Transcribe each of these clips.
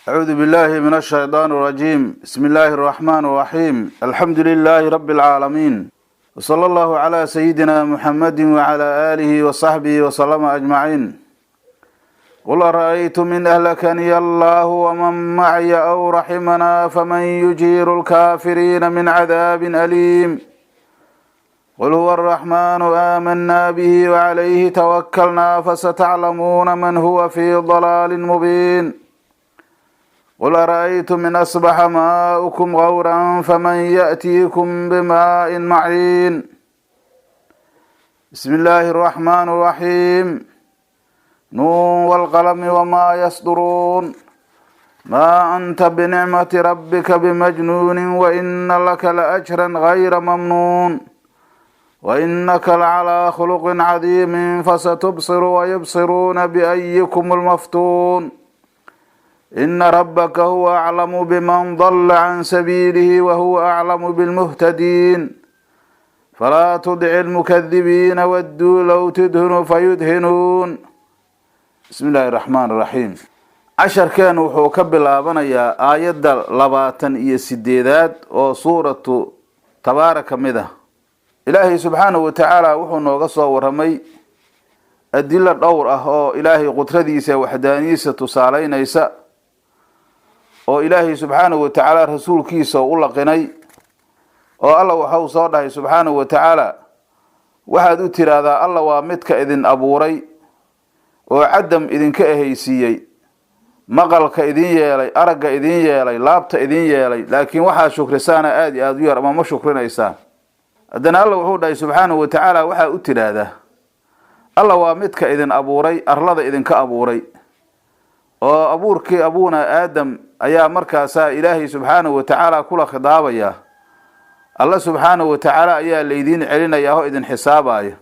أعوذ بالله من الشيطان الرجيم. بسم الله الرحمن الرحيم. الحمد لله رب العالمين، وصلى الله على سيدنا محمد وعلى آله وصحبه وسلم أجمعين. قل أرأيتم إن أهلكني الله ومن معي أو رحمنا فمن يجير الكافرين من عذاب أليم. قل هو الرحمن آمنا به وعليه توكلنا فستعلمون من هو في ضلال مبين. قل أرأيتم إن أصبح ماؤكم غورا فمن يأتيكم بماء معين. بسم الله الرحمن الرحيم. نون والقلم وما يسطرون. ما أنت بنعمة ربك بمجنون وإن لك لأجرا غير ممنون وإنك لعلى خلق عظيم فستبصر ويبصرون بأيكم المفتون. إن ربك هو أعلم بمن ضل عن سبيله وهو أعلم بالمهتدين. فلا تدع المكذبين ودوا لو تدهن فيدهنون. بسم الله الرحمن الرحيم. عشر كان وحو كبلابنيا آيات لباتن iyo sideedaad oo suuratu tabaaraka kamida. Ilaahay subhanahu wa ta'ala wuxuu nooga soo waramay adilla dhowr ah oo Ilaahay qudradiisa waxdaaniisa tusaaleynaysa oo Ilaahay subhanahu wa ta'ala rasuulkiisa u laqinay oo Allah waxa soo dhahay subhanahu wa ta'ala waxaad u tiraahdaa Allah waa midka idin abuuray oo cadam idinka ahaysiiyay maqalka idin yeelay aragga idin yeelay laabta idin yeelay laakiin waxa shukrisaana aad iyo aad u yar ama ma shukrinaysaa. haddana Allah wuxuu dhahay subhanahu wa ta'ala waxa u tiraahdaa Allah waa midka idin abuuray arlada idinka abuuray oo abuurkii abuuna aadam ayaa markaas Ilaahay subhanahu wa ta'ala kula khidaabaya. Allah subhanahu wa ta'ala ayaa leedin celinaya oo idin xisaabaya.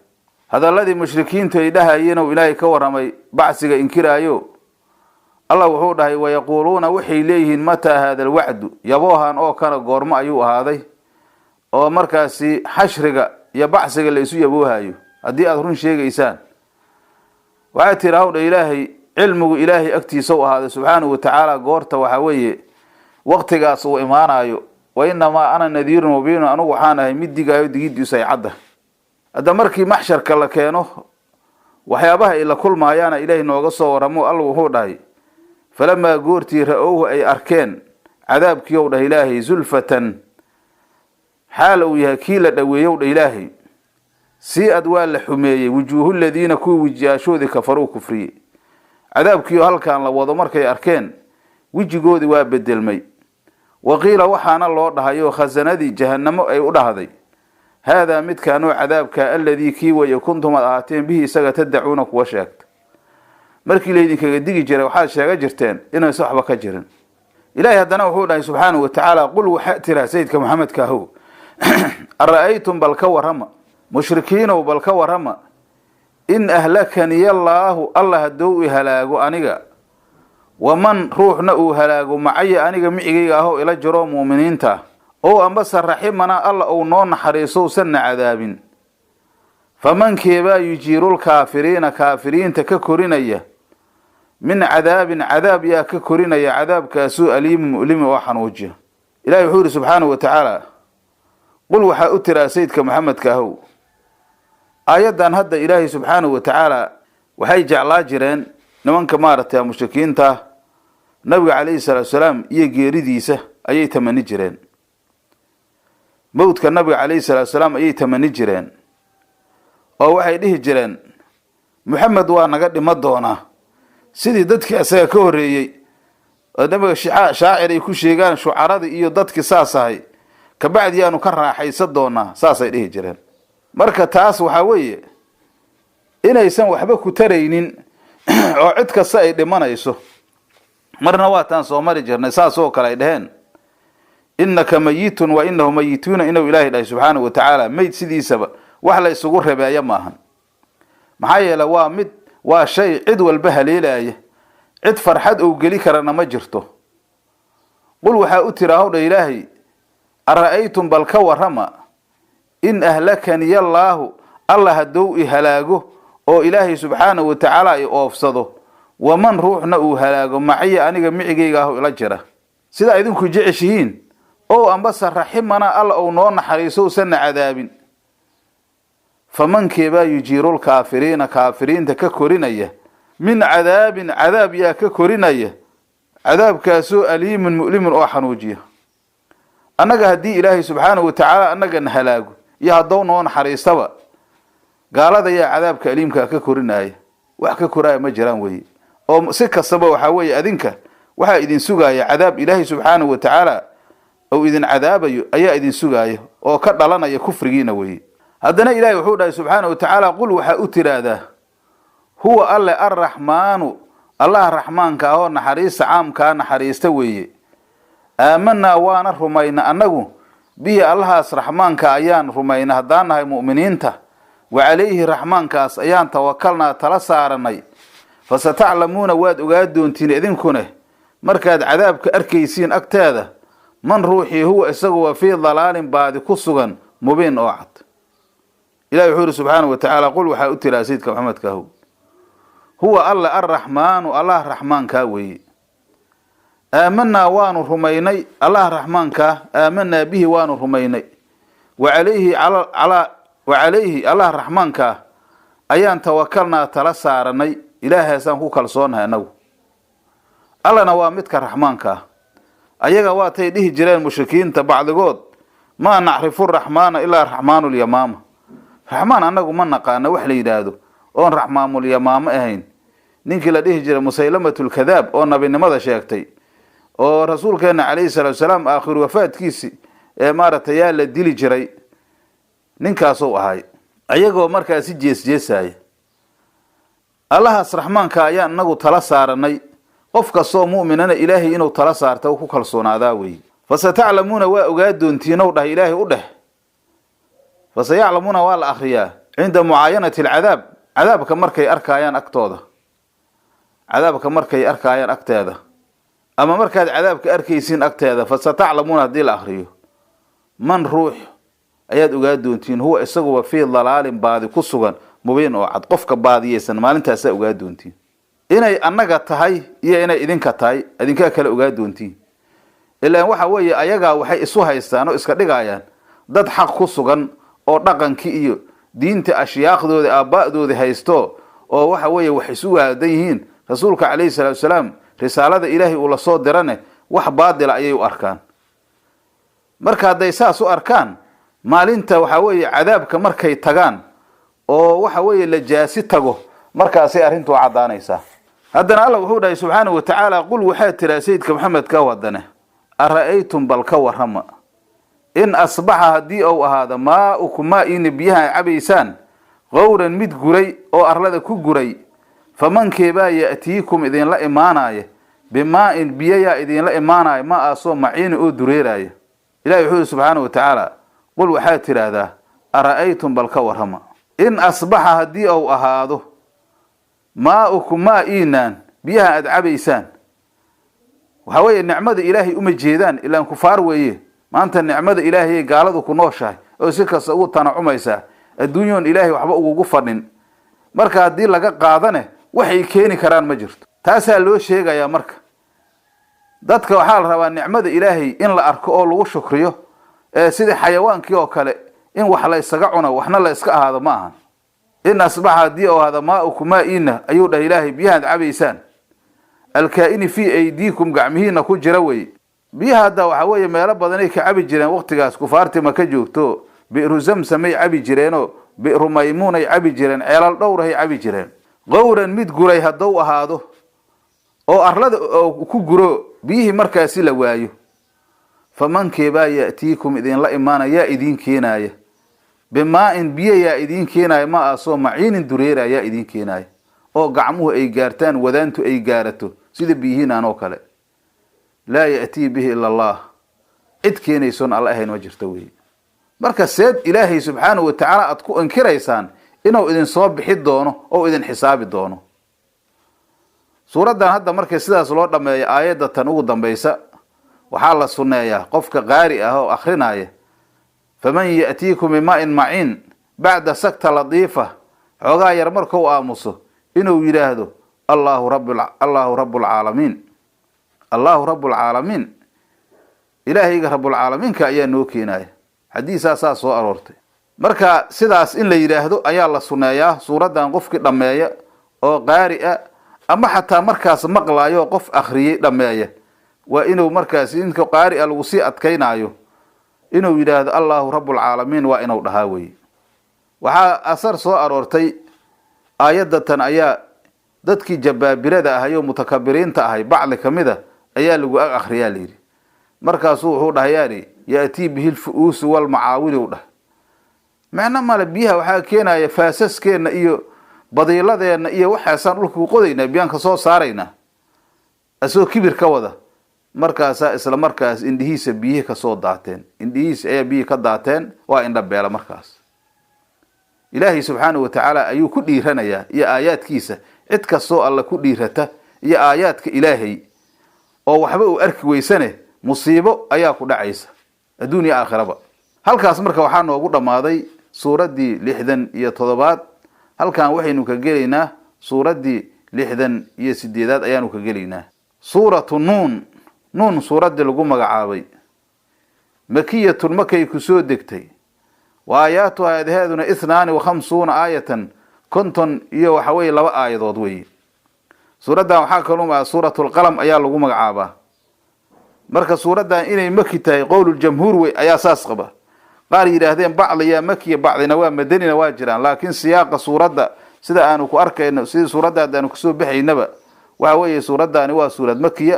hadalladii mushrikiintu ay dhahayeen oo Ilaahay ka waramay bacsiga inkiraayo Allah wuxuu dhahay wayaquluuna waxay leeyihiin mata hada alwa'd yaboohan oo kana goorma ayuu ahaaday oo markaasi xashriga iyo bacsiga la isu yaboohayo hadii aad run sheegaysaan. waxa tiraahdo Ilaahay cilmigu Ilaahay agtiisa u ahaaday subhanahu wa ta'ala goorta waxa weeye waqtigaas uu imaanayo wa inma ana nadiirun mubin anu waxaan ahay mid digayo digidiisa ay cadda. hadda markii maxsharka la keeno waxyaabaha ila kulmaayana Ilaahay nooga soo waramo Allah wuxuu dhahay falama goortii ra'owhu ay arkeen cadaabkii oo dhahay Ilaahay zulfatan xaal uu yahay kii la dhaweeyo Ilaahay si adwaa la xumeeyay wujuuhul ladina ku wajiyaashoodi kafaru kufri. cadaabkii halkaan la wado markay arkeen wajigoodi waa bedelmay waqiila waxaana loo dhahayo khazanadii jahannamo ay u dhahday hada mid kaanu cadaabka alladii kii way kuntum aateen bihi isaga tadcuuna kuwa sheegta. markii leedin kaga digi jiray waxa sheega jirteen inay saxba ka jirin. ilaahay haddana wuxuu dhahay subhanahu wa ta'ala qul waxa tira sayyidka Muhammad ka hu ara'aytum bal ka warama mushrikiina bal ka warama in ahlakani Allah haduu halaago aniga waman ruuxna uu halaago macaya aniga micigayga ah oo ila jiro muuminiinta oo amba sarrahimana Allah oo noo naxariiso sanna cadaabin faman keeba yujiirul kaafiriina kaafiriinta ka korinaya min cadaabin cadaab ya ka korinaya cadaabkaasu aliim mu'lim oo xanuujiya. ilaahay wuxuu subhanahu wa ta'ala qul waxa u tira sayyidka Muhammad ka hu ayadan hadda Ilaahay subhanahu wa ta'ala waxay jeclaa jireen nimanka maartay mushrikiinta nabiga kaleey salaam iyo geeridiisa ayay tamani jireen. mawdka nabiga kaleey salaam ayay tamani jireen oo waxay dhihi jireen Muhammad waa naga dhima doona sidii dadkii asaga ka horeeyay oo nabiga shaacir ay ku sheegaan shucarada iyo dadkii saasahay ka bacdi aanu ka raaxaysan doona saasay dhihi jireen. marka taas waxa weeye inaysan waxba ku taraynin oo cid kasta ay dhimanayso. marna waa taan soo mari jirnay saas oo kale ay dhaheen innaka mayitun wa innahum mayituna inuu Ilaahay dhahay subhanahu wa ta'ala mayd sidiisaba wax la isugu reebaya maahan. maxaa yeelay waa mid waa shay cid walba haleelaya cid farxad oo gali karana ma jirto. qul waxa u tiraahdo Ilaahay ara'aytum bal ka warama in ahlakani Allah haduu halaago oo Ilaahay subhanahu wa ta'ala ay oofsado waman ruuxna uu halaago maciya aniga micigayga ah ila jira sida idinku jeceshihiin oo ambasa raximana alla oo noo naxariiso sana cadaabin faman keeba yujiirul kaafiriina kaafiriinta ka korinaya min cadaabin cadaab yaa ka korinaya cadaabkaasoo aliimun mu'limun oo xanuujiya annaga haddii ilaahay subxaanahu watacaala annaga na halaago iyo haddou noo naxariistaba gaalada yaa cadaabka aliimka ka korinaya wax ka koraaya ma jiraan weye oo si kastaba waxaa weeye adinka waxaa idin sugaaya cadaab ilaahay subxaanahu watacaala oo idin cadaabayo ayaa idin sugaaya oo ka dhalanaya kufrigiina weye haddana ilaahay wuxuu dhahay subxaanahu watacaala qul waxaa u tiraahdaa huwa alle arraxmaanu allah raxmaanka ahoo naxariista caamkaa naxariista weeye aamanaa waana rumayna annagu bihi allahaas raxmaanka ayaan rumayna haddaan nahay mu'miniinta wa calayhi raxmaankaas ayaan tawakalnaa tala saaranay fasataclamuuna waad ogaa doontiin idinkune markaad cadaabka arkaysiin agteeda man ruuxii huwa isagu wa fii dalaalin baadi ku sugan mubiin oo cad ilahi wuxuu yidhi subxaanahu watacaala qul waxaa u tiraa sayidka maxamedka ahow huwa alle arraxmaanu allah raxmaankaa weeye aamanaa waanu rumaynay allah raxmaankaa aamanaa bihi waanu rumaynay wa calayhi allah raxmaankaa ayaan tawakalnaa tala saaranay ilaahaasaan ku kalsoonahay annagu allana waa midka raxmaankaa ayaga waatay dhihi jireen mushrikiinta bacdigood maa nacrifu raxmaana ilaa raxmaanulyamaama raxmaan annagu ma naqaana wax la yidhaahdo oon raxmaamulyamaamo ahayn ninkii la dhihi jiray musaylamatulkadaab oo nabinimada sheegtay oo rasuulkeena calayhi salaatu wasalaam aakhiru wafaadkiisi ee maaragtay yaa la dili jiray ninkaasuu ahay ayagoo markaasi jeesjeesaya allahaas raxmaanka ayaan inagu tala saaranay qof kastoo mu'minana ilaahay inuu tala saarta ku kalsoonaadaa weeye fasataclamuuna waa ogaa doontiinow dhah ilaahay u dheh fasayaclamuuna waa la akhriyaa cinda mucaayanati alcadaab cadaabka markay arkaayaan agtooda cadaabka markay arkaayaan agteeda ama markaad cadaabka arkaysiin agteeda fasataclamuuna haddii la akhriyo man ruux ayaad ogaa doontiin huwa isaguba fii dalaalin baadi ku sugan mubiin oo cad qofka baadiyeysan maalintaasaa ogaa doontiin inay annaga tahay iyo inay idinka tahay idinkaa kale ogaa doontiin ilaan waxa weeye ayagaa waxay isu haystaan oo iska dhigayaan dad xaq ku sugan oo dhaqankii iyo diinta ashyaaqdooda aabba'dooda haysto oo waxa weeye wax isu waadan yihiin rasuulka calayhi salaatu wasalaam risaalada ilaahay uu la soo dirane wax baadila ayay u arkaan marka hadday saas u arkaan maalinta waxa weeye cadaabka markay tagaan oo waxa weeye la jaasi tago markaasay arrintu caddaanaysaa haddana alla wuxuu dhahay subxaanahu watacaala qul waxaa tiraa sayidka maxamedka wadane ara'aytum bal ka warrama in asbaxa haddii ou ahaado maa'ukum maa'iina biyaha cabaysaan qowran mid guray oo arlada ku guray famankeebaa ya'tiikum idinla imaanaya bimaa'in biyayaa idinla imaanaya ma aasoo maciini oo dureeraya ilahi wuxuu yihi subxaanahu watacaala qul waxaad tidhaahdaa ara'aytum bal ka warrama in asbaxa haddii ou ahaado maa'ukum maa'iinaan biyaha aada cabaysaan waxaa weeye nicmada ilaahay uma jeedaan ilaan kufaar weeye maanta nicmada ilaahayay gaaladu ku nooshahay oo si kasta ugu tanacumaysaa adduunyoon ilaahay waxba ugugu fadhin marka haddii laga qaadane waxay keeni karaan ma jirto taasaa loo sheegayaa marka dadka waxaa la rabaa nicmada ilaahay in la arko oo lagu shukriyo sidii xayawaankii oo kale in wax la isaga cuno waxna la iska ahaado ma ahan in asbaxa haddii oo ahaado maa'ukum maa'iina ayuu dhahay ilaahay biyahaad cabaysaan alkaa'ini fii aydiikum gacmihiina ku jira weye biyaha hadda waxaa weeye meelo badanay ka cabi jireen waqtigaas kufaartii maka joogto bi'ru zamsamay cabi jireenoo bi'ru maymuunay cabi jireen ceelal dhowrahay cabi jireen qowran mid guray haddou ahaado oo arlada ku guro biyihii markaasi la waayo famankeebaa ya'tiikum idinla imaanaya yaa idiin keenaaya bimaa'in biyo yaa idiin keenaaya ma aasoo maciinin dureera yaa idiin keenaaya oo gacmuhu ay gaartaan wadaantu ay gaarato sida biyihiinaan oo kale laa ya'tii bihi ila allah cid keenaysoon alla ahayn ma jirto weeye marka seed ilaahay subxaanahu watacaala aad ku inkiraysaan inuu idin soo bixi doono oo idin xisaabi doono suuraddan hadda markay sidaas loo dhammeeyo aayadda tan ugu dambaysa waxaa la sunneeyaa qofka qaari ah oo akrinaya faman ya'tiikum bimaa'in maciin bacda sakta latiifa xoogaa yar markuu aamuso inuu yidhaahdo الله رب العالمين الله رب العالمين إلهي رب العالمين كأيا نوكيناي حديث أساس وأرورتي marka sidaas in la yiraahdo ayaa la suneeyaa suuradan qofkii dhameeya oo qaari'a ama xataa markaas maqlaayo qof akhriyay dhameeya waa inuu markaas inka qaari'a lagu sii adkaynayo inuu yiraahdo Allahu Rabbul Alamin waa inuu dhahaa way waxa asar soo aroortay aayadatan ayaa dadkii jabaabirada ahayo mutakabbiriinta ahay bacli kamida ayaa lagu akhriyaa leeyahay markaas wuxuu dhahayaari yaati bihil fuus wal maawil u dhahay macna mala biyaha waxa keenaya faasaskeena iyo badiiladeena iyo waxaasan dhulku qodayna biyaan ka soo saarayna asoo kibir ka wada markaas isla markaas indhihiisa biyaha ka soo daateen indhihiisa ay biyaha ka daateen waa indha beela markaas ilaahi subhanahu wa ta'ala ayuu ku dhiiranaya iyo aayaadkiisa cid ka soo alla ku dhiirata iyo aayaadka ilaahay oo waxba uu arki weysane musiibo ayaa ku dhacaysa adduunyo aakhiraba halkaas marka waxaa noogu dhamaaday suuradii 67 halkan waxaynu ka geleynaa suuradii 68 ayaanu ka geleynaa suuratu nuun suuradii lagu magacaabay makiyatun makay ku soo degtay waayaatu aayadahaduna 52 aayatan konton iyo waxa way laba aayadood way suuradan waxaa kaloo suuratul qalam ayaa lagu magacaabaa marka suuradan inay maki tahay qowlul jamhuur way ayaa saas qaba qaar yiraahdeen bacli ya makiya bacdina waa madanina waa jiraan laakiin siyaaqa suurada sida aanu ku arkayno sida suurada aanu ku soo bixaynaba waxa weeye suuradani waa suurad makiya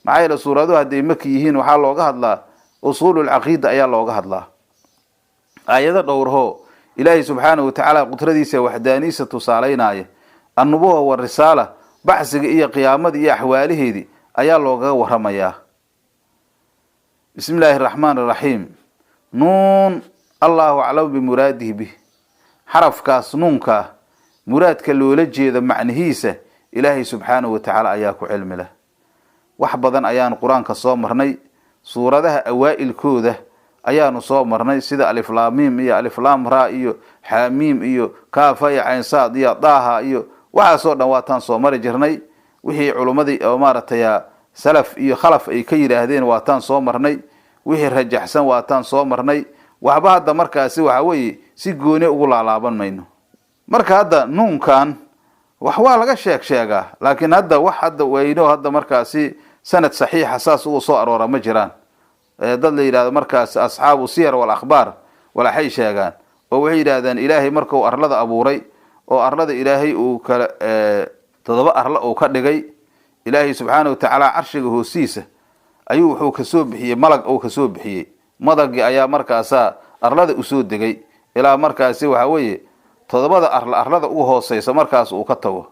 maxay suuradu haday maki yihiin waxa looga hadlaa usulul aqeeda ayaa looga hadlaa aayada dhowrho ilaahi subhanahu wa ta'ala qudradiisa wahdaaniisa tusaaleynaya annubuwa wa risaala baxsiga iyo qiyaamada iyo ahwaalaheedii ayaa looga waramayaa bismillahir rahmanir rahim نون الله أعلم بمراده به حرف كاس نونكا مراد كاللولة جيدا معنهيسة إلهي سبحانه وتعالى أياكو علم له وحبضا أيان قرآن كصومرني سورة ده أوائل كودة أيان صومرني سيدة ألف لاميم إيا ألف لام را إيو حاميم إيو كافة إيا عين صاد إيا ضاها إيو وعصور نواتان صومر جرني وهي علمدي أمارة يا سلف إيو خلف إي كير هذين واتان صومرني wixii rajaxsan waataan soo marnay waxba hadda markaasi waxa weey si gooni ugu laalaaban mayno marka hadda nuunkan wax waa laga sheegaa laakiin hadda wax hadda weyno hadda markaasi sanad saxiix asaas uu soo aroora ma jiraan dad la yiraahdo markaas asxaabu siyar wal akhbaar wala hay sheegaan oo waxay yiraahdaan ilaahay markuu arlada abuuray oo arlada ilaahay uu kala todoba arla uu ka dhigay ilaahay subhanahu wa ta'ala arshiga hoosiisa ayuu wuxuu ka soo bixiyay malag oo ka soo bixiyay madagi ayaa markaas arlada u soo degay ilaa markaas waxa weeye todobada arlada u hooseysa markaas uu ka tago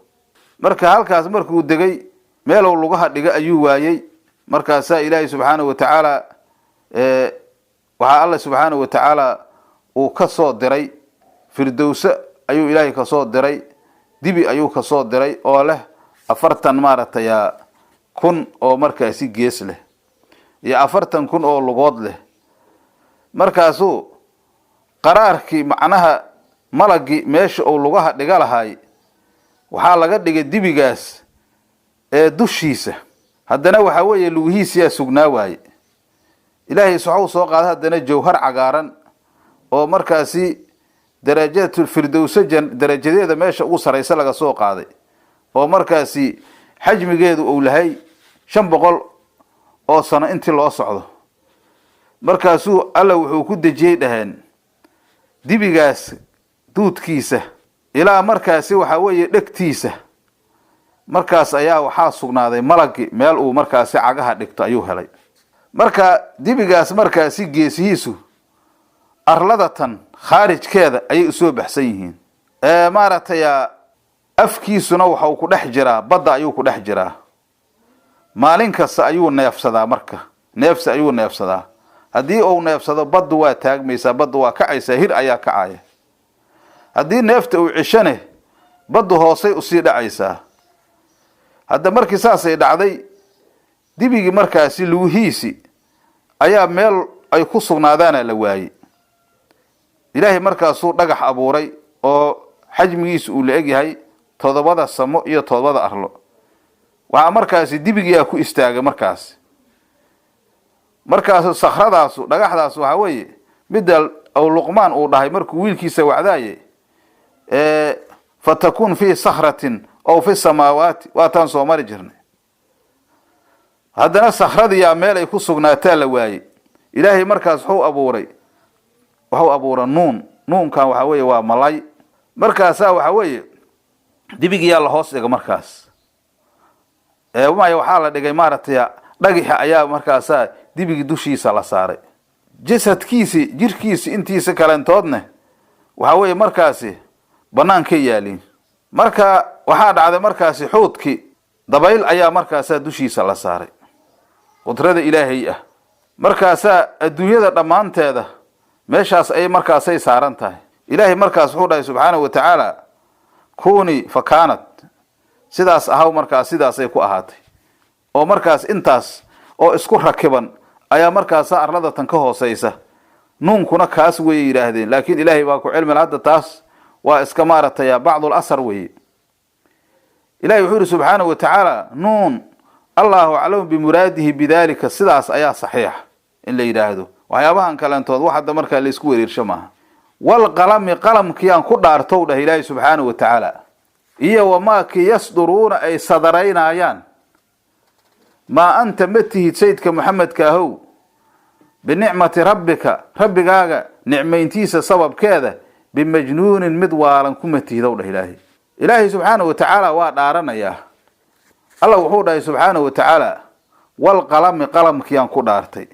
marka halkaas markuu degay meel uu lugaha dhiga ayuu waayay markaas ilaahay subhanahu wa ta'ala waxa Allah subhanahu wa ta'ala uu ka soo diray firdawsa ayuu ilaahay ka soo diray dibi ayuu ka soo diray oo leh 40 maarataya kun oo markaas gees leh يا أفرتن كن أو لغود له مركزو قراركي معناها ملقي ماشي أو لغها دقالة هاي وحالا قد دقى ديبيقاس دوشيسة هدنا وحاوية لوهيسيا سقناواي إلهي سعو سوقات هدنا جوهر عقارا oo markaasi darajatul firdawsa darajadeeda meesha ugu sareysa laga soo qaaday oo markaasi xajmigeedu uu lahay 500 oo sano intii loo socdo markaasuu alla wuxuu ku dajiyay dhahan dibigaas duudkiisa ilaa markaasi waxa weeye dhagtiisa markaas ayaa waxa sugnaaday malagi meel uu markaasi cagaha dhigto ayuu helay marka dibigaas markaasi geesihiisu arladatan khaarijkeeda ay soo baxsan yihiin maaratay afkiisuna waxa uu ku dhex jiraa badda ayuu ku dhex jiraa maalin kasta ayuu neefsadaa marka neefsa ayuu neefsadaa hadii uu neefsado baddu waa taagmaysaa baddu waa kacaysaa hir ayaa kacaya hadii neefta uu cishane baddu hoosay u sii dhacaysaa hadda markii saasay dhacday dibigi markaasi luuhiisi ayaa meel ay ku sugnaadaan la waayay ilaahay markaasuu dhagax abuuray oo xajmigiisu uu leeg yahay todobada samo iyo todobada arlo waxa markaasi dibigiyaa ku istaagay markaas sakhradaas dhagaxdaas waxa weeye midal aw luqmaan uu dhahay markuu wiilkiisa wacdaaye fatakun fi sakhratin aw fi samaawaati wa tan soo mari jirnay haddana sakhradii meel ay ku sugnaataa la waayay ilaahay markaas wuxuu abuuray nuunkan waxa weeye waa malay markaas waxa weeye dibigiyaa la hoos dhigay markaas waxaa la dhigay maaragtay dhagax ayaa markaas dibigi dushiisa la saaray jasadkiisi jirkiisi intiisa kalantoodna waxa weeye markaasi banaanka yaalin marka waxaa dhacday markaasi xuudki dabayl ayaa markaas dushiisa la saaray qudrada ilaahay ah markaas adduunyada dhamaanteeda meeshaas ay markaas ay saaran tahay ilaahay markaas wuxuu dhahay subhanahu wa ta'ala kuni fakanat sidaas ahaw markaas sidaas ay ku ahaatay oo markaas intaas oo isku rakiban ayaa markaas arlada tan ka hooseysa nuunkuna kaas way yiraahdeen laakiin ilaahay baa ku cilmi hadda taas waa iska maaratay bacd al-asr way ilaahay wuxuu subhanahu wa ta'ala nuun Allahu a'lam bi muradihi bidalika sidaas ayaa saxiix in la yiraahdo waxyaabahan kalantood waxa markaa la isku weerirsho maaha wal qalamki aan ku dhaarto dhahay ilaahay subhanahu wa ta'ala iyo wama ki yasduruuna ay sadaraynayaan ma anta matihi sayyidka muhammad kaahow binicmati rabbigaaga nicmayntiisa sababkeeda bimajnuunin mid waalan kuma tiidow dhahay ilaahay subhanahu wa ta'ala waa dhaaranaya Allah wuxuu dhahay subhanahu wa ta'ala wal qalamki aan ku dhaartay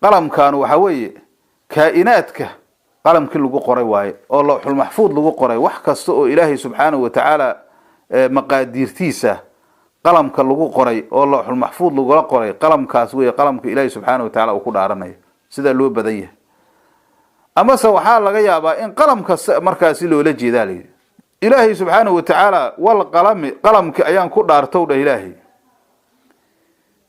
qalamkan waxa weeye kainaadka qalamkii lagu qoray waaye oo lawhul mahfuud lagu qoray wax kasta oo ilaahay subhanahu wa ta'ala maqaadirtiisa qalamka lagu qoray oo lawhul mahfuud lagu qoray qalamkaas weeye qalamka ilaahay subhanahu wa ta'ala uu ku dhaaranayo sida loo badan yahay ama se waxa laga yaabaa in qalamka markaas loola jeedaa ilaahay subhanahu wa ta'ala wal qalamki ayaan ku dhaartow dha ilaahay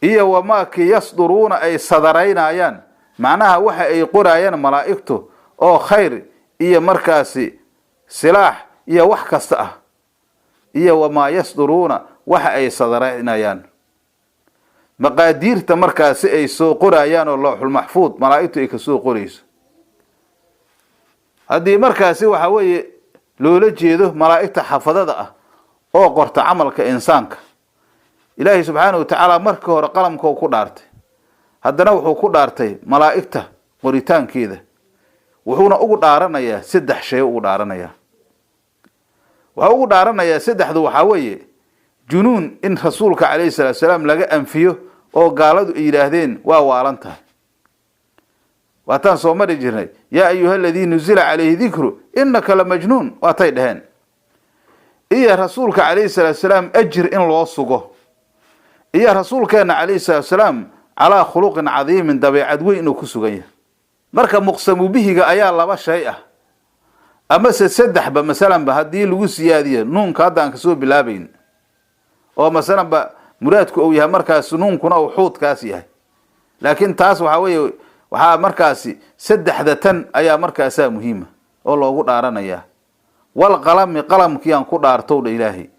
iyo wama ki yasduruuna ay sadaraynayaan macnaha waxa ay qorayaan malaa'iktu oo khayr iyo markaasi silaax iyo wax kasta ah iyo wama yasduruuna waxa ay sadaraynayaan maqaadirta markaasi ay soo qorayaan oo lawhul mahfuud malaa'iktu ay ka soo qorayso hadii markaasi waxa weeye loola jeedo malaa'ikta xafadada ah oo qorta amalka insaanka ilaahay subhanahu wa ta'ala markii hore qalamka uu ku dhaartay haddana wuxuu ku dhaartay malaa'ikta qoritaankeeda wuxuuna ugu dhaaranayaa saddex shay ugu dhaaranayaa saddexdu waxa weeye junuun in rasuulka kaleey salaam laga anfiyo oo gaaladu ay yiraahdeen waa waalantahay واتان سومري جرني يا أيها الذي نزل عليه ذكره إنك لمجنون واتاي دهان إيا رسولك عليه الصلاة والسلام أجر إن لوصقه إيا رسولك عليه الصلاة والسلام على خلق عظيم دبي عدوي إنه كسوغيه مركا مقسم به أيا الله بشيئة أما سدح بمثلا بهدي الوسيادية نون كادان كسو بلابين أو مثلا مرادك أو يها مركا سنون كنا أو حوت كاسيه لكن تاس وحاوي waxaa markaasi saddexdatan ayaa markaas muhiima oo loogu dhaaranaya wal qalamki aan ku dhaarto ilaahay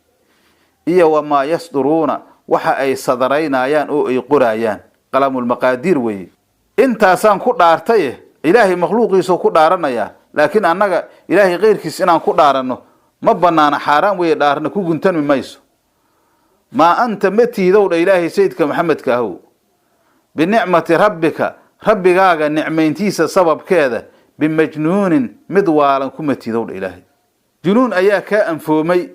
iyo wama yasduruuna waxa ay sadaraynayaan oo ay qorayaan qalamul maqaadir way intaasaan ku dhaartay ilaahay makhluuqiisa ku dhaaranaya laakiin annaga ilaahay qeyrkiis inaan ku dhaarano ma banaana xaraan way dhaarna ku guntan mayso ma anta matiidow ilaahay sayyidka muhammad kaahow binicmati rabbigaaga nicmayntiisa sababkeeda bimajnuunin mid waalan kuma tiidow ilaahay junuun ayaa ka anfoomay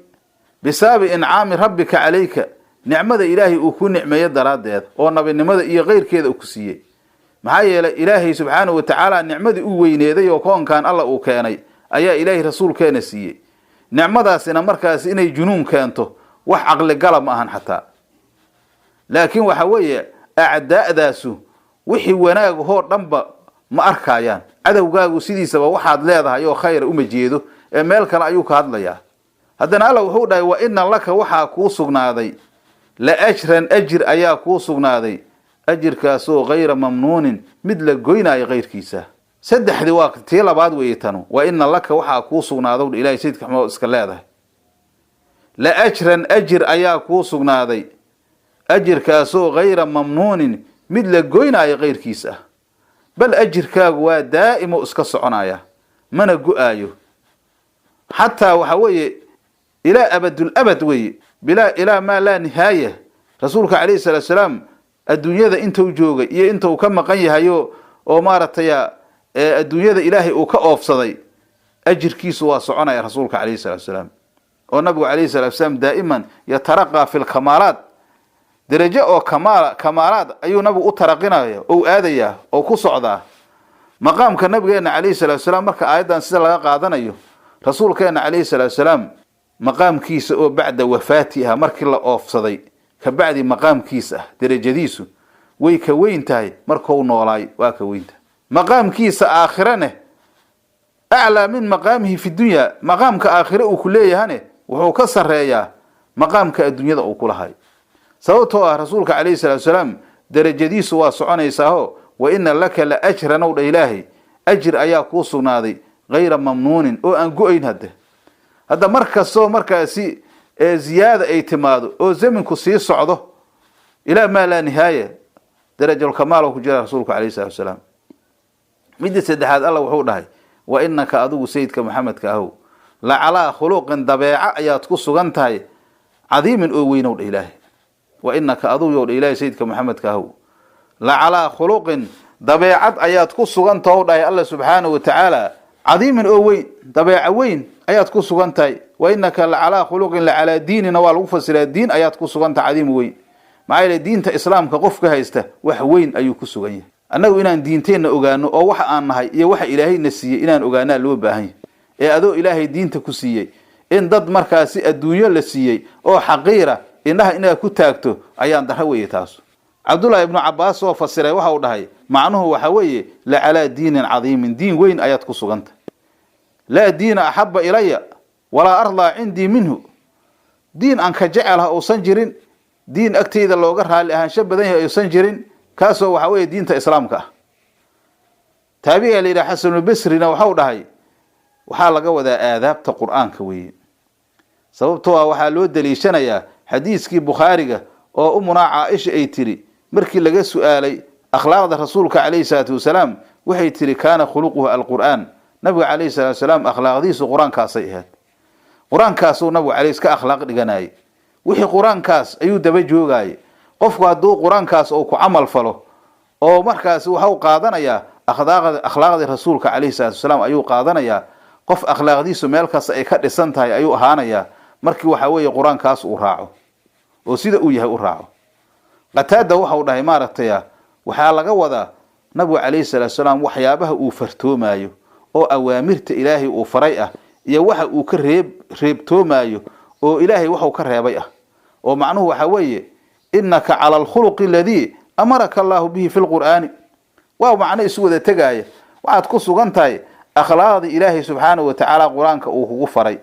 bisabi incaami rabbika calayka nicmada ilaahay uu ku nicmeeyo daraadeed oo nabinimada iyo qeyrkeeda uu ku siiyay maxaa yeelay ilaahay subhanahu wa ta'ala nicmadii uu weyneeday oo koonkan alla uu keenay ayaa ilaahay rasuulkeena siiyay nicmadaasina markaas inay junuun keento wax aqli galab ma ahan xataa laakiin waxa weeye acdaadaasu wixii wanaag hoo dhanba ma arkayaan cadawgaagu sidiisaba waxaad leedahay oo khayr uma jeedo ee meel kale ayuu ka hadlayaa haddana alla wuxuu dhahay wa inna laka waxa ku sugnaaday la ajran ajr ayaa ku sugnaaday ajirkaas oo غير mamnuunin mid la goynaayo qeyrkiisa saddexdii waqti labaad weeytano wa inna laka waxa ku sugnaaday ilaahay sayidka xamoo iska leedahay لأجرا أجر أياكو سغنادي أجر كاسو غير ممنون مثل قوينا أي غير كيسة بل أجر كاغوا دائم اسكسعنايا من قؤايو حتى وحوي إلى أبد الأبد وي بلا إلى ما لا نهاية رسولك عليه الصلاة والسلام الدنيا ذا انتو جوغي إيا انتو كم قنيها يو ومارتيا الدنيا ذا إلهي وكأوف صدي أجر كيسوا صعنا يا رسولك عليه الصلاة والسلام والنبي عليه الصلاة والسلام دائما يترقى في الكمالات درجة أو كمالات أيو نبي أترقنا أو آدية أو كصعدة مقام كالنبي عليه الصلاة والسلام مركا أيضا سلا قادنا أيو رسول كان عليه الصلاة والسلام مقام كيس أو بعد وفاتها مركا الله أوف صدي كبعد مقام كيسة درجة ديسو ويكوين تاي مركو نولاي واكوين تاي مقام كيس آخرانه أعلى من مقامه في الدنيا مقام كآخره وكلية هنه وهو كسر رأيه مقام كالدنيا ذا وكلها سوتها رسولك عليه الصلاة والسلام درجة ديسو واسعنا يساهو وإن لك لأجر نور إلهي أجر أياكو سنادي غير ممنون أو أنقوين هذا مركز زيادة اعتماده أو زمن كسي صعده إلى ما لا نهاية درجة الكمال وكجرى رسولك عليه الصلاة والسلام مدة سدحات الله وحوده وإنك أدو سيدك محمد كهو لعلى خلق ضبيعة أياتكو سغنتهي عظيم أوين الإلهي وإنك أدو يول إلهي سيدك محمد كهو لعلى خلق ضبيعة أياتكو سغنتهي الله سبحانه وتعالى عظيم أوين ضبيعة وين أياتكو سغنتهي وإنك لعلى خلق لعلى دين نوال وفصل الدين أياتكو سغنت عظيم وين معايا الدين إسلام كقفك هايسته وحوين أيوكو سغنيه annagu inaan diinteena ogaano oo waxa aan nahay iyo waxa Ilaahay na siiyay inaan ogaanaa loo baahan yahay adoo Ilaahay diinta ku siiyay in dad markaasi adduunyo la siiyay oo xaqiira inaad ku taagto ayaan daraway taas Abdullah ibn Abbas oo fasiray waxa uu dhahay macnuhu waxa weeye la ala diinin cadiim diin weyn ayad ku suganta la diin ahabba ilaya wala arda indi minhu diin an ka jecelaha oo san jirin diin agteeda looga raali ahaansho badan yahay oo san jirin kaasoo waxa weeye diinta islaamka taabiga leeyahay Hasan al-Basrina waxa uu dhahay waxa laga wadaa aadaabta Qur'aanka weeye sababtoo ah waxa loo daliishanayaa xadiiskii Bukhariga oo umuna Aisha ay tiri markii laga su'aalay akhlaaqda rasuulka kaleey salaatu wasalaam waxay tiri kaana khuluquhu al-Qur'aan nabiga kaleey salaatu wasalaam akhlaaqdiisu Qur'aankaas ay ahayd Qur'aankaas oo nabiga kaleey iska akhlaaq dhiganay wixii Qur'aankaas ayuu daba joogay qofku hadduu Qur'aankaas oo ku amal falo oo markaas waxa uu qaadanayaa akhlaaqda rasuulka kaleey salaatu wasalaam ayuu qaadanayaa qof akhlaaqdiisu meel kaas ay ka dhisan tahay ayuu ahaanayaa markii waxa weeye Qur'aankaas uu raaco oo sida uu yahay u raaco qataada waxa uu dhahay maaragtay waxa laga wadaa nabiga kaleey salaatu wasalaam waxyaabaha uu fartoomayo oo awaamirta Ilaahay uu faray ah iyo waxa uu ka reebtoomayo oo Ilaahay waxa uu ka reebay ah oo macnuhu waxa weeye innaka ala al-khuluqi alladhi amaraka Allah bihi fi al-Qur'an wa macna isu wada tagaaya waxaad ku sugantahay akhlaaqda Ilaahay subhanahu wa ta'ala Qur'aanka uu kugu faray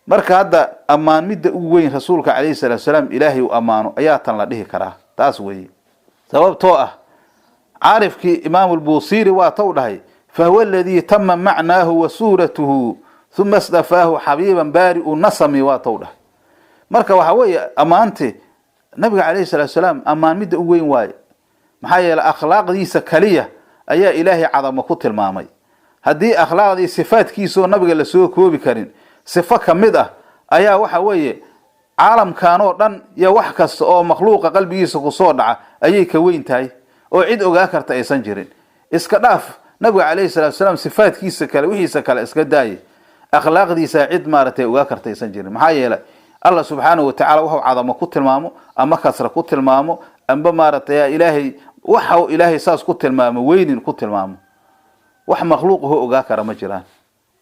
marka hadda amaan midda ugu weyn rasuulka kaleey salaatu wasalaam Ilaahay uu amaano ayaa tan la dhihi karaa taas weeye sababtoo ah عارفكي إمام البوصيري واتودهي فهو الذي تم معناه وسورته ثم استفاه حبيبا بارئ النصم واتوده marka waxa weeye amaante nabiga kaleey salaatu wasalaam amaan mid ugu weyn waay maxay yeelay akhlaaqdiisa kaliya ayaa Ilaahay cadama ku tilmaamay hadii akhlaaqdi sifaadkiisa nabiga la soo koobi karin sifa kamid ah ayaa waxa weeye caalamkan oo dhan iyo wax kasta oo makhluuqa qalbigiisa ku soo dhaca ayay ka weyn tahay oo cid ogaa karta aysan jirin iska dhaaf nabiga kaleey salaatu wasalaam sifaadkiisa kale wixiisa kale iska daayay akhlaaqdiisa cid maaratay ogaa karta aysan jirin maxay yeelay الله سبحانه وتعالى وهو عظمه كتلمامه أما كسر كتلمامه أما مارت يا إلهي وحو إلهي ساس كتلمامه وين كتلمامه وح مخلوقه أجاكر مجران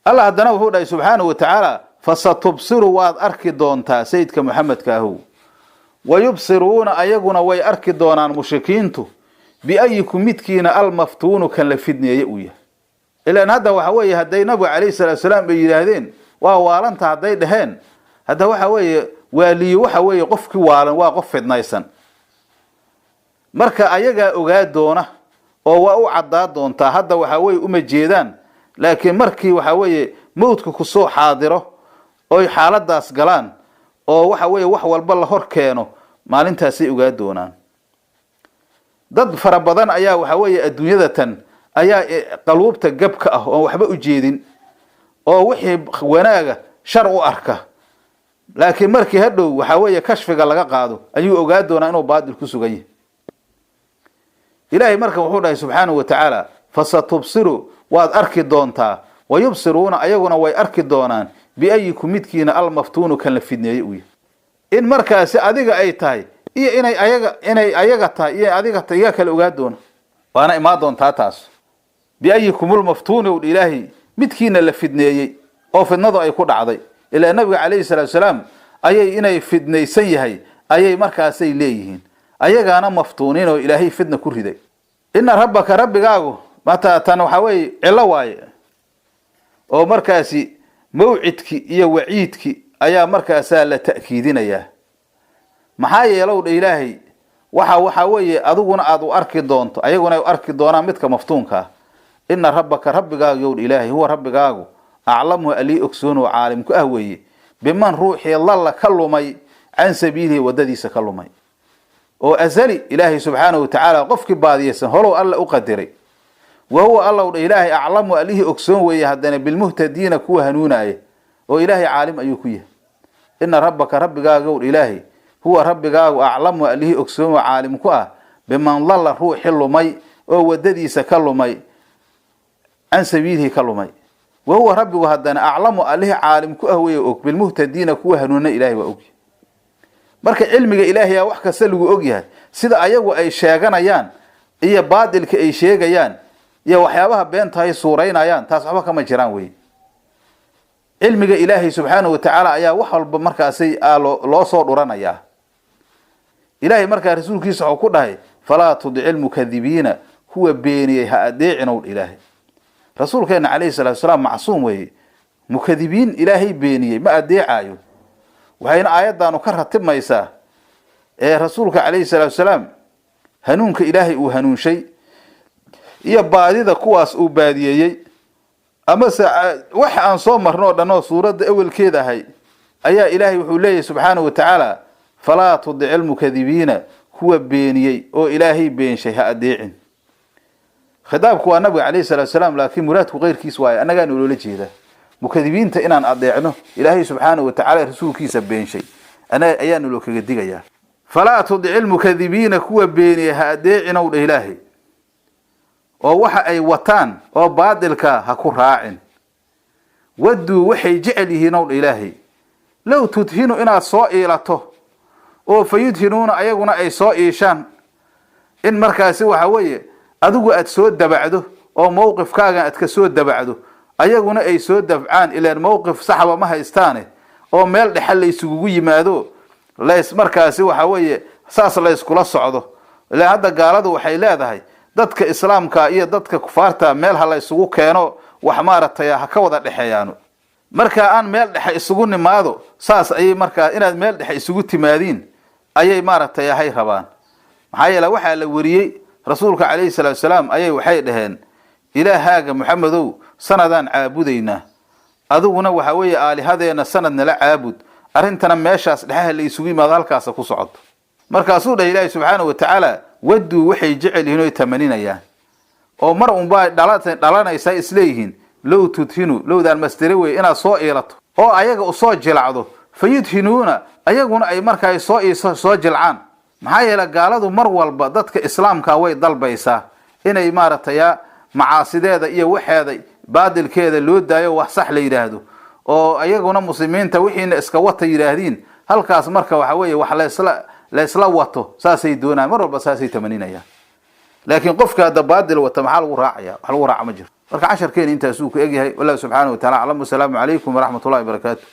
الله عدنا وهو سبحانه وتعالى فستبصر واد أركضون تا سيدك محمد كهو ويبصرون أيقنا ويأركضون عن مشركينته بأيكم متكين المفتون كان لفدني يؤيه إلا أن هذا وحوي هدي نبي عليه الصلاة والسلام بيجاهدين وهو أنت هدي دهين هذا وحوي والي وحوي قفك waalan waa qof fidnaysan marka ayaga ogaad doona oo waa u cadaa doonta hadda waxa way uma jeedaan laakiin markii waxa way moodka ku soo xaadiro oo xaaladaas galaan oo waxa weeye wax walba la hor keeno maalintaasay ogaa doonaan. dad fara badan ayaa waxa weeye adduunyada tan ayaa qaluubta gabka ah oo waxba u jeedin oo wixii wanaaga shar u arka, laakiin markii hadhow waxa weeye kashfiga laga qaado ayuu ogaa doonaa inuu baadil ku sugan yahay. ilaahay marka wuxuu dhahay subxaanahu wa tacaala fasatubsiru waad arki doontaa wayubsiruuna ayaguna way arki doonaan biayikum midkiina almaftuunu kan la fidneeyey u yahay. in markaasi adiga ay tahay iyo inay ayaga tahay iyo adiga tahay iga kala ogaa doona waana imaan doontaa taas. biayikumul maftuunu ilaahi midkiina la fidneeyey oo fidnadu ay ku dhacday ilaa nabiga calayhi salaatu wasalaam ayay inay fidnaysan yahay ayay markaasay leeyihiin ayagaana maftuuniin oo ilaahay fidna ku riday. inna rabbaka rabbigaagu mata tan waxa weeye cilo waaye oo markaasi mawcidki iyo waciidki ayaa markaasaa la ta'kiidinayaa. maxaa yeelow ilaahay waxa weeye adiguna aad u arki doonto ayaguna ay arki doonaan midka maftuunka. inna rabbaka rabbigaagu yow ilaahay huwa rabbigaagu aclamu ali ogsoon oo caalim ku ah weeye biman ruuxii lalla ka lumay can sabiilihi wadadiisa ka lumay oo azali ilaahay subxaanahu wa tacaala qofkii baadiyeysan holow alla u qadiray. wa huwa alla ilaahay aclamu alihi ogsoon weeye haddana bilmuhtadiina kuwa hanuunaya oo ilaahay caalim ayuu ku yahay. inna rabbaka rabbigaagu yow ilaahay huwa rabbigaagu aclamu alihi ogsoon oo caalim ku ah biman lalla ruuxii lumay oo wadadiisa ka lumay can sabiilihi ka lumay. وهو ربي وهدنا أعلم عليه عالم كأهوي أوك بالمهتدين كوه هنونا إلهي وأوك. مرك علمك إلهي وحكا سلو أوكيها سيدا أيغو أي شاغانا يان إيا بادلك أي شاغا يان إيا وحيابها بينت هاي صورين يان تاسعبها كما جران وي. علمك إلهي سبحانه وتعالى أيا وحال بمركا سي لو صور ورانا يا إلهي مركا رسول كيسا وكودهاي فلا تضع المكذبين هو بيني هاديعنا الإلهي. رسول كان عليه الصلاة والسلام معصوم وي مكذبين إلهي بيني ما أديعايو وهين آيات دانو كرها تم يسا رسولك عليه الصلاة والسلام هنونك إلهي وهنون شيء إيا بادي دا كواس أو باديي أما وحي أن صومر نوع دانو سورة أول كيدا هاي أيا إلهي وحوليه سبحانه وتعالى فلا تضع المكذبين هو بيني أو إلهي بين شيء أديعين خدابك النبي عليه الصلاة والسلام لكن مراته غير كيس واي أنا قال له لجيده مكذبين تإنان أضيعنه إلهي سبحانه وتعالى رسول كيس بين شيء أنا أيان له كجديك يا فلا تضع المكذبين كوا بين هاديعنا والإلهي ووحى أي وطان وبادلك هكو راع ودوا وحي جعله نول إلهي لو تدهنوا إنا صائلته وفيدهنون أيقنا أي صائشان إن مركاسي وحوية adigu aad soo dabacdo oo mowqifkaaga aad ka soo dabacdo ayaguna ay soo dabcaan ilaa mowqif saxaba ma haystaane oo meel dhaxal la isugu yimaado lees markaasi waxa weeye saas la isku la socdo ilaa hadda gaaladu waxay leedahay dadka islaamka iyo dadka kufaarta meel hal la isugu keeno wax maaratay ha ka wada dhaxeeyaan marka aan meel dhax isugu nimaado saas ay marka inaad meel dhax isugu timaadin ayay maaratay hay rabaan maxaa yeelay waxa la wariyay رسولك عليه الصلاة والسلام أيه وحي دهن إلهاك محمدو سندان عابدينا أذونا وحوي آل هذا السند نلا عابد أرنتنا ماشاس لها اللي يسوي ما ذلك أسكو صعد مركزود إلهي سبحانه وتعالى ودوا وحي جعل هنا 80 أيام أو مرة مبا دلانا يساي إسليهن لو تدهنوا لو ذا المستروي إنا صائلته أو أياك أصاج جلعضه فيدهنون أياكونا أي مركز صاج جلعان maxaa yeelay gaaladu mar walba dadka islaamka way dalbaysaa inay maarataya macaasideeda iyo waxeeda baadilkeeda loo daayo wax sax la yiraahdo oo ayaguna muslimiinta wixiina iska wata yiraahdeen halkaas marka waxa weeye wax la isla wato saasay doonaan mar walba saasay tamaninayaan laakiin qofka hada baadil wata maxaa lagu raacaya wax lagu raac ma jiro marka casharkeen intaas uu ku egyahay wallahu subhanahu wa ta'ala alaykum wa rahmatullahi wa barakatuh.